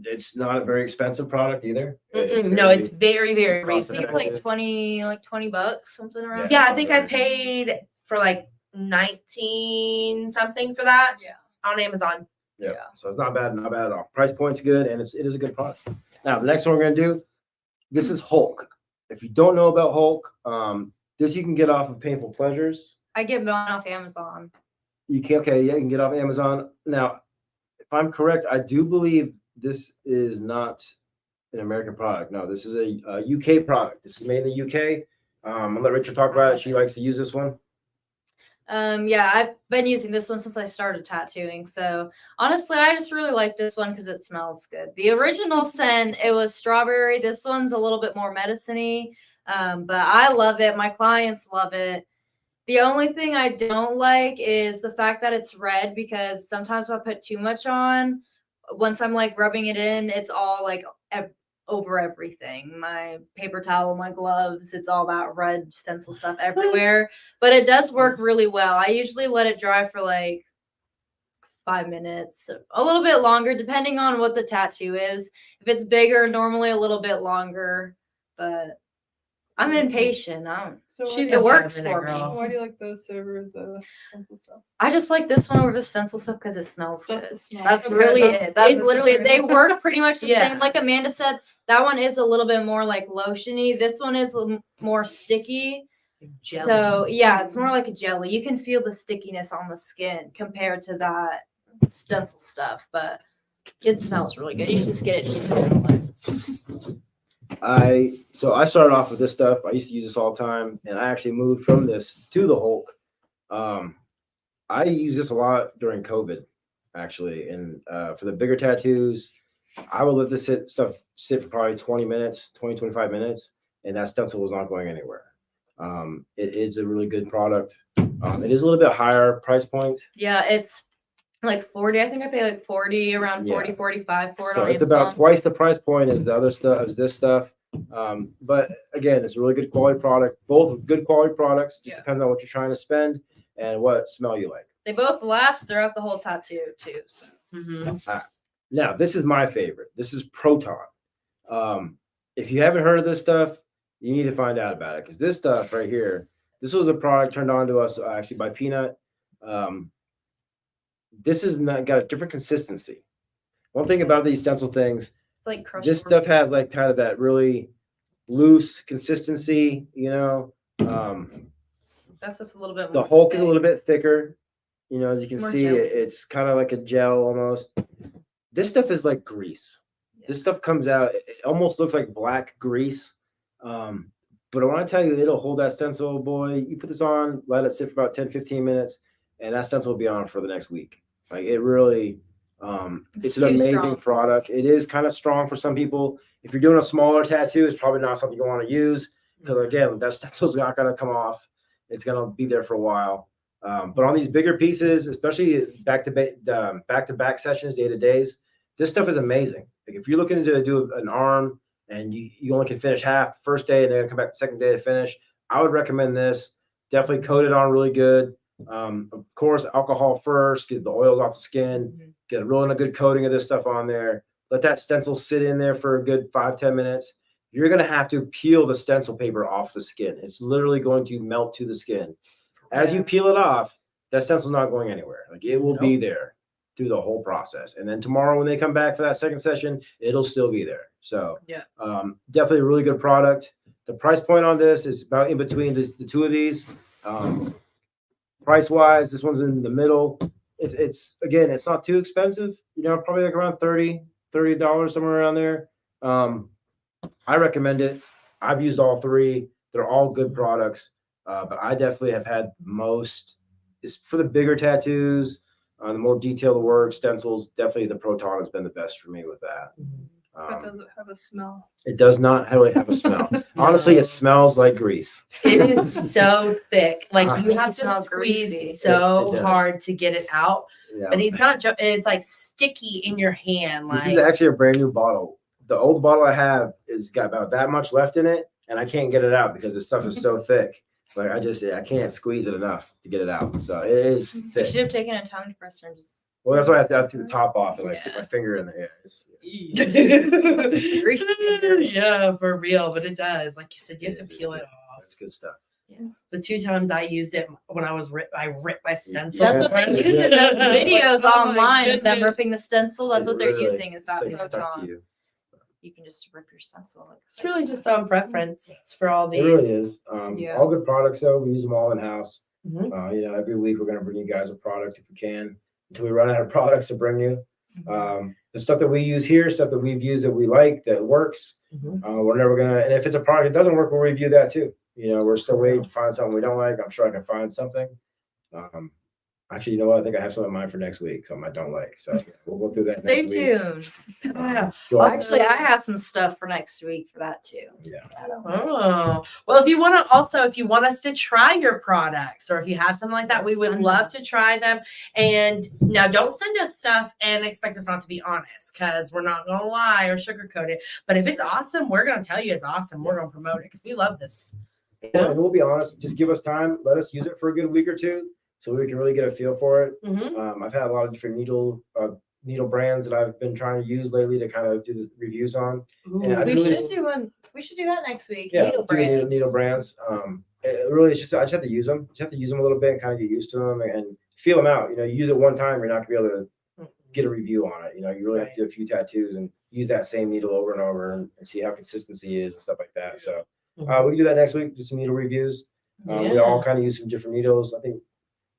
it's not a very expensive product either. No, it's very, very I cost think reasonable. it's like 20 bucks, something around. Yeah, there. I think I paid for like 19 something for that. Yeah. On Amazon. Yeah. Yeah. So it's not bad at all. Price point's good, and it is a good product. Now, the next one we're gonna do, this is Hulk. If you don't know about Hulk, this you can get off of Painful Pleasures. I get mine off Amazon. You can you can get off Amazon. Now, if I'm correct, I do believe this is not an American product. No, this is a UK product. This is made in the UK. I'll let Rachel talk about it. She likes to use this one. Yeah, I've been using this one since I started tattooing. So honestly, I just really like this one because it smells good. The original scent, it was strawberry. This one's a little bit more medicine-y. But I love it. My clients love it. The only thing I don't like is the fact that it's red, because sometimes if I put too much on, once I'm like rubbing it in, it's all like over everything. My paper towel, my gloves, it's all that red stencil stuff everywhere. But it does work really well. I usually let it dry for like 5 minutes, a little bit longer, depending on what the tattoo is. If it's bigger, normally a little bit longer, but I'm impatient. So She's it a works 5-minute for me. girl. why do you like those over the stencil stuff? I just like this one over the stencil stuff because it smells Just good. the smell. That's Okay, really that's- it. That's it's literally it. They different. work pretty much the Yeah. same. Like Amanda said, that one is a little bit more like lotiony. This one is more sticky. Jelly. So yeah, it's more like a jelly. You can feel the stickiness on the skin compared to that stencil stuff, but it smells really good. You should just get it. I started off with this stuff. I used to use this all the time, and I actually moved from this to the Hulk. I use this a lot during COVID, actually, and for the bigger tattoos, I would let this sit for probably 20 minutes, 25 minutes, and that stencil was not going anywhere. It is a really good product. It is a little bit higher price point. Yeah, it's like 40. I think I pay like 40, around 40, Yeah. 45 for it. So on it's about Amazon. twice the price point as the other stuff, as this stuff. But again, it's a really good quality product. Both good quality products. Just Yeah. depends on what you're trying to spend and what smell you like. They both last throughout the whole tattoo too. So. Now, this is my favorite. This is Proton. If you haven't heard of this stuff, you need to find out about it, because this stuff right here, this was a product turned on to us actually by Peanut. This has got a different consistency. One thing about these stencil things, It's like crushed. this stuff has like kind of that really loose consistency, That's just a little bit The more. Hulk is a thick. little bit thicker. As you can More see, jelly. it's kind of like a gel almost. This stuff is like grease. This stuff comes out, it almost looks like black grease. But I want to tell you, it'll hold that stencil, boy. You put this on, let it sit for about 10, 15 minutes, and that stencil will be on for the next week. Like, it really, it's an too amazing strong. product. It is kind of strong for some people. If you're doing a smaller tattoo, it's probably not something you want to use, because again, that stencil's not going to come off. It's going to be there for a while. But on these bigger pieces, especially back-to-back sessions, day-to-days, this stuff is amazing. Like, if you're looking to do an arm and you only can finish half the first day and then come back the second day to finish, I would recommend this. Definitely coat it on really good. Of course, alcohol first, get the oils off the skin, get a really good coating of this stuff on there. Let that stencil sit in there for a good 5-10 minutes. You're going to have to peel the stencil paper off the skin. It's literally going to melt to the skin. As you peel it off, that stencil's not going anywhere. Like, it will be there through the whole process. And then tomorrow when they come back for that second session, it'll still be there. So definitely a really good product. The price point on this is about in between the two of these. Price wise, this one's in the middle. It's again, it's not too expensive, probably like around $30 somewhere around there. I recommend it. I've used all three. They're all good products. But I definitely have had most is for the bigger tattoos. The more detailed the work, stencils, definitely the Proton has been the best for me with that. But does it have a smell? It does not really have a smell. Honestly, it smells like grease. It is so thick. Like you It have smells to squeeze greasy. so It does. hard to get it out. Yeah. But he's not. It's like sticky in your hand. This Like is actually a brand new bottle. The old bottle I have is got about that much left in it, and I can't get it out because this stuff is so thick. Like I can't squeeze it enough to get it out. So it is You thick. should have taken a tongue twister and just Well, that's why I have to the top off and like stick my finger in there. Yeah, it's, greasy fingers. yeah, for real. But it does. Like you said, you have to it's peel it good. off. That's good stuff. The 2 times I used it when I was I ripped my stencil. That's what they use in those videos Oh my online of them goodness. ripping the stencil. That's what they're Really using is that stays stuck to Proton. you. You can just rip your stencil. It's really just on preference for all It these. really is. Yeah. All good products though. We use them all in house. Mhm. Every week we're gonna bring you guys a product if we can until we run out of products to bring you. The stuff that we use here, stuff that we've used that we like, that works. Mhm. We're never gonna, and if it's a product that doesn't work, we'll review that too. We're still waiting to find something we don't like. I'm sure I can find something. Actually, you know what? I think I have something in mind for next week, something I don't like. So we'll go through that Stay next week. tuned. Yeah. Joy- Actually, I have some stuff for next week for that too. Yeah. Oh, well, if you want to if you want us to try your products or if you have something like that, we would Send love to try them. And now don't send us stuff and expect us not to be honest because we're not going to lie or sugarcoat it. But if it's awesome, we're going to tell you it's awesome. We're going to promote it because we love this. Yeah, and we'll be honest. Just give us time. Let us use it for a good week or two, so we can really get a feel for it. Mhm. I've had a lot of different needle brands that I've been trying to use lately to kind of do the reviews on. Yeah, I We really- should do one. We should do that next week. Yeah, Needle do brand. needle brands. It really is just I just have to use them. Just have to use them a little bit and kind of get used to them and feel them out. You use it one time, you're not gonna be able to get a review on it. You really have to do a few tattoos and use that same needle over and over and see how consistency is and stuff like that. So we can do that next week. Do some needle reviews. We all kind of use some different needles. I think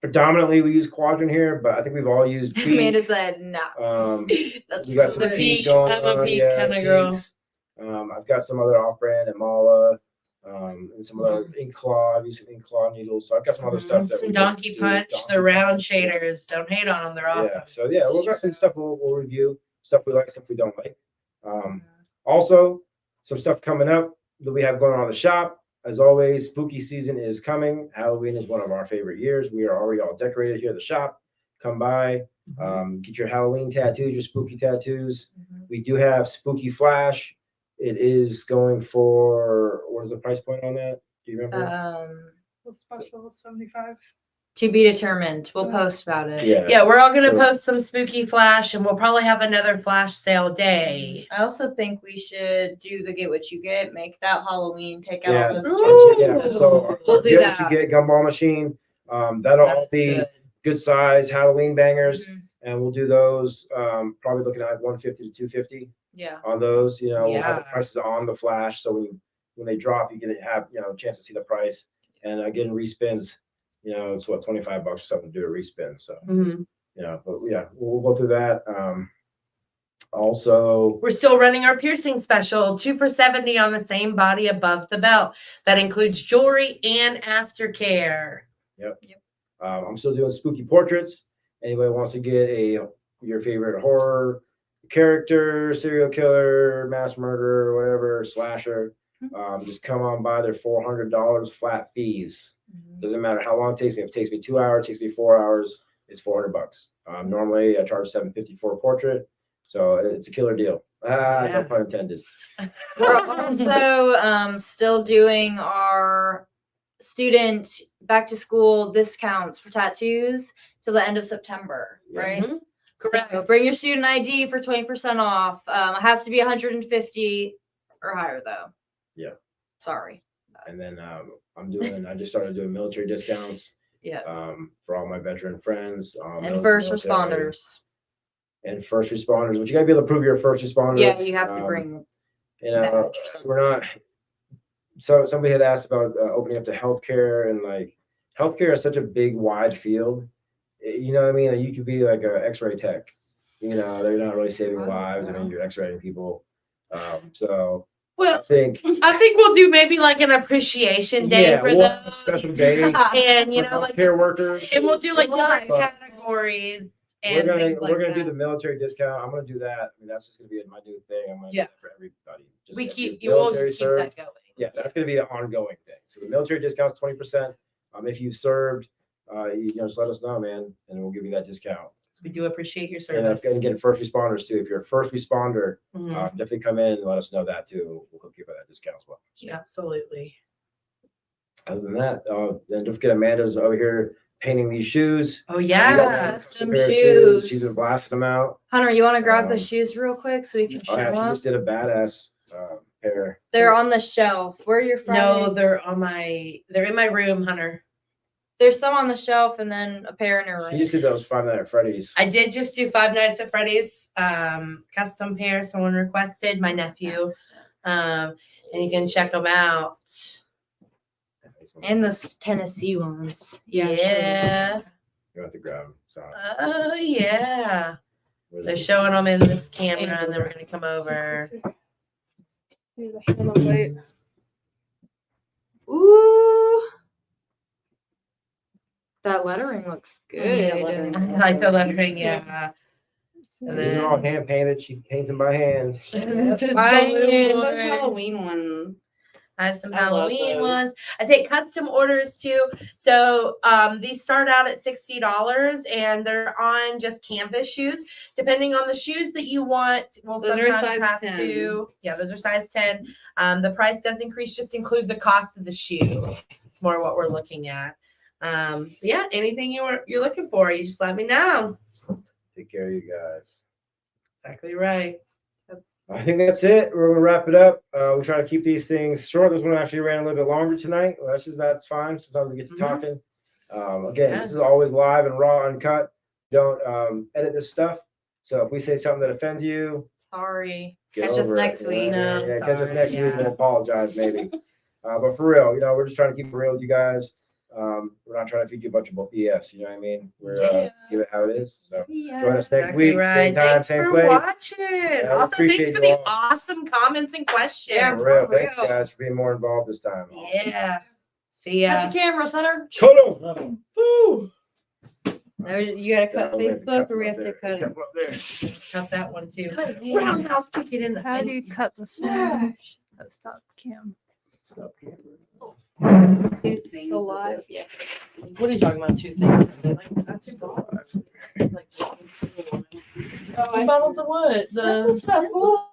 predominantly we use Quadrant here, but I think we use Peak. Amanda said no. That's You got some The really Peak. going I'm a on, Peak yeah, kinda girl. Peaks. I've got some other off-brand Amala, and some other Ink Claw. I've used some Ink Claw needles, so I've got some other stuff. That Some we Donkey do, Punch, Donkey the round Punch, yeah. shaders. Don't hate on them. They're awesome. Yeah, so yeah, we've got some stuff we'll review, stuff we like, stuff we don't like. Also, some stuff coming up that we have going on in the shop. As always, spooky season is coming. Halloween is one of our favorite years. We are already all decorated here at the shop. Come by, get your Halloween tattoos, your spooky tattoos. We do have Spooky Flash. It is going for, what is the price point on that? Do you remember? Special 75. To be determined. We'll post about it. Yeah, we're all gonna So- post some spooky flash, and we'll probably have another flash sale day. I also think we should do the get what you get, make that Halloween, take out Yeah. all those Ooh. Yeah, so We'll do get that. what you get gumball machine. That'll all That's be good. good size Halloween bangers, Mhm. and we'll do those. Probably looking at 150 to 250 Yeah. on those. We'll have the Yeah. prices on the flash, so when they drop, you can have a chance to see the price. And getting respins, it's what $25 or something to do a respin. So Mhm. but yeah, we'll go through that. Also, We're still running our piercing special, 2 for $70 on the same body above the belt. That includes jewelry and aftercare. I'm still doing spooky portraits. Anybody wants to get your favorite horror character, serial killer, mass murderer, whatever, slasher, just come on by. They're $400 flat fees. Doesn't matter how long it takes me. If it takes me 2 hours, it takes me 4 hours, it's $400. Normally I charge $750 for a portrait, so it's a killer deal. Yeah. No pun intended. We're also still doing our student back to school discounts for tattoos till the end of September, Yeah. right? Mhm. Correct. So bring your student ID for 20% off. It has to be 150 or higher though. Yeah. Sorry. And then I just started doing military discounts Yeah. for all my veteran friends. And first military responders. And first responders, but you gotta be able to prove you're a first responder. Yeah, you have to Um, bring. badge or something. we're not. So somebody had asked about opening up to healthcare, and healthcare is such a big, wide field. You know what I mean? Like, you could be like an X-ray tech. They're not really saving lives. I mean, you're X-raying people. So I Well, think I think we'll do maybe like an appreciation day for we'll have a those. special day And, for like, healthcare workers. and we'll do like different But- categories and things like we're gonna do that. the military discount. I'm gonna do that. I mean, that's just gonna be my new thing. I'm gonna do Yeah. that for everybody. Just We if keep you're you will military keep served, that going. yeah, that's gonna be an ongoing thing. So the military discount's 20%. If you've served, just let us know, man, and we'll give you that discount. We do appreciate your And service. again, first responders too. If you're a first responder, Mhm. definitely come in and let us know that too. We'll hook you up with that discount as well. So, Absolutely. other than that, then don't forget Amanda's over here painting these shoes. Oh She got yeah. that Custom pair of shoes. She's been blasting them out. Hunter, you want to grab the Um, shoes real quick so we can show Oh yeah, she them? just did a badass pair. They're on the shelf. Where are your No, Friday? they're in my room, Hunter. There's some on the shelf and then a pair in her She room. just did those Five Nights at Freddy's. I did just do 5 Nights at Freddy's custom pair. Someone requested, my nephew. And you can check them out. And the Tennessee ones. Yeah. You have to grab them. So, Oh yeah. where's They're it? showing them in this camera, and then we're gonna come over. Do the hand on weight. Ooh. That lettering looks Oh, good. I like the lettering, yeah. So these are all hand painted. She paints them by hand. Just Right. balloon Those work. Halloween ones. I have some I love Halloween those. ones. I take custom orders too. So these start out at $60 and they're on just canvas shoes. Depending on the shoes that you want, we'll Those are sometimes size have 10. to. Yeah, those are size 10. The price does increase, just include the cost of the shoe. It's more what we're looking at. Yeah, anything you're looking for, you just let me know. Take care of you guys. Exactly right. I think that's it. We're gonna wrap it up. We try to keep these things short. This one actually ran a little bit longer tonight. Well, that's fine. Sometimes we get to Mhm. talking. Again, Yeah. this is always live and raw, uncut. Don't edit this stuff. So if we say something that offends you, Sorry. get Catch us over it, next you know? week. No, Yeah, catch us sorry, next week. yeah. We'll apologize maybe. But for real, we're just trying to keep it real with you guys. We're not trying to feed you a bunch of BS. You know what I mean? We're Yeah. give it how it is. So Yeah. join us next Exactly week, right. same time, Thanks same for place. watching. I Also, thanks appreciate for you the all. awesome comments and questions. Yeah, For real, for thank you real. guys for being more involved this time. Yeah. See ya. Cut the camera, Hunter. Cut 'em. Woo. No, you gotta cut Yeah, we have to Facebook cut or we them have up to there. cut it. Cut 'em up there. Cut that one too. Cut it. Roundhouse kick it in the How do you face. cut this one? Oh, stop cam. Stop camera. Two things. The live? Yeah. What are you talking about? 2 things. It's like Bottles of what? That's so cool.